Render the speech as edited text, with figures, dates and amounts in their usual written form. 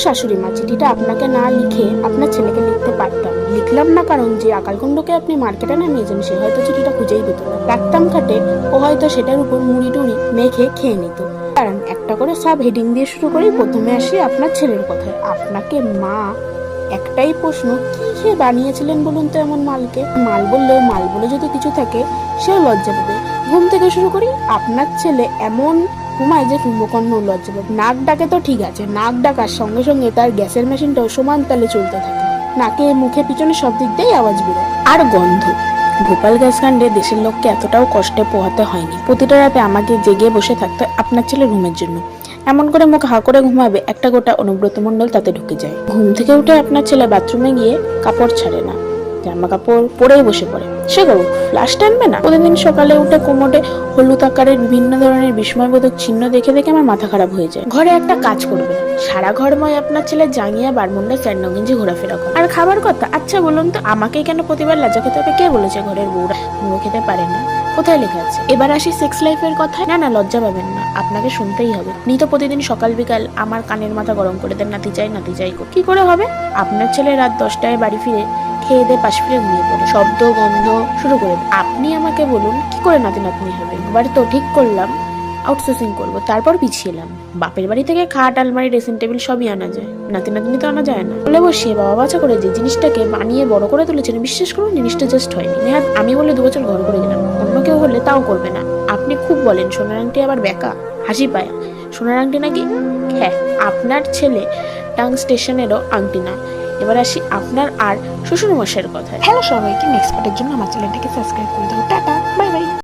শাশুড়ি মা, চিঠিটা আপনাকে না লিখে আপনার ছেলেকে লিখতে পারতাম। লিখলাম না কারণ যে আকালকুণ্ডকে আপনি মার্কেটে নামিয়েছেন সে হয়তো চিঠিটা খুঁজেই পেত না। রাখতাম খাটে, ও হয়তো সেটার উপর মুড়ি টুড়ি মেখে খেয়ে নিত। কারণ একটা করে সাব হেডিং দিয়ে শুরু করি। প্রথমে আসি আপনার ছেলের কথায়। আপনাকে মা একটাই প্রশ্ন, কি খেয়ে বানিয়েছিলেন বলুন তো এমন মালকে? মাল বললেও মাল বলে যদি কিছু থাকে সেও লজ্জা পাবে। ঘুম থেকে শুরু করি। আপনার ছেলে এমন ঘুমায় যে কুম্ভকর্ণ লজ্জা পাবে। নাক ডাকে তো ঠিক আছে, নাক ডাকার সঙ্গে সঙ্গে তার গ্যাসের মেশিনটাও সমান তালে চলতে থাকে। নাকে মুখে পিছনে সব দিক দিয়েই আওয়াজ বেরোয়। আর গন্ধ। ভোপাল গ্যাস কাণ্ডে দেশের লোককে এতটাও কষ্টে পোহাতে হয়নি। প্রতিটা রাতে আমাকে জেগে বসে থাকতে আপনার ছেলে ঘুমের জন্য। এমন করে মুখ হা করে ঘুমাবে একটা গোটা অনুব্রত মণ্ডল তাতে ঢুকে যায়। ঘুম থেকে উঠে আপনার ছেলে বাথরুমে গিয়ে কাপড় ছাড়ে না, জামা কাপড় পরেই বসে পড়ে। সে করুক, ফ্লাশ টানবে না? প্রতিদিন সকালে উঠে কোমরে হলুদ আকারের বিভিন্ন ধরনের বিস্ময়বোধক চিহ্ন দেখে দেখে আমার মাথা খারাপ হয়ে যায়। ঘরে একটা কাজ করবে না, সারা ঘরময় আপনার ছেলে জাঙ্গিয়া বারমুন্ডা স্যান্ডো গেঞ্জি ঘোরাফেরা করে। আর খাবার কথা, আচ্ছা বলুন তো, আমাকে কেন প্রতিবার লাজা খেতে হবে? কে বলেছে ঘরের বউরা মুড়ো খেতে পারে না? কোথায় লেখা আছে? এবার আসি সেক্স লাইফের কথায়। না না, লজ্জা পাবেন না, আপনাকে শুনতেই হবে। আপনি তো প্রতিদিন সকাল বিকাল আমার কানের মাথা গরম করে দেন, নাতি চাই নাতি চাই। কি করে হবে? আপনার ছেলে রাত 10টায় বাড়ি ফিরে খেয়ে দিয়ে পাশ ফিরে ঘুমিয়ে পড়ে, শব্দ গন্ধ শুরু করে। আপনি আমাকে বলুন কি করে নাতি নাতনি হবে? একবার তো ঠিক করলাম আউটসোর্সিং করবো, তারপর পিছিয়েলাম। বাপের বাড়ি থেকে খাট আলমারি ড্রেসিং টেবিল সবই আনা যায়, নাতি নাতনি তো আনা যায় না। বলে বসিয়ে বাবা বাচ্চা করে যে জিনিসটাকে বানিয়ে বড় করে তুলেছেন, বিশ্বাস করুন জিনিসটা জাস্ট হয়নি। নেহাত আমি বলে 2 বছর ঘর করে গেলাম, অন্য কেউ হলে তাও করবে না। আপনি খুব বলেন সোনার আংটি আবার বেকা, হাসি পায়। সোনার আংটি নাকি? হ্যাঁ, আপনার ছেলে টাং স্টেশনেরও আংটি না। এবার আসি আপনার আর শ্বশুর মশাইয়ের কথায়। হ্যালো সবাইকে, নেক্সট পার্টের জন্য আমার চ্যানেলটাকে সাবস্ক্রাইব করে দেবো। Tata, bye bye.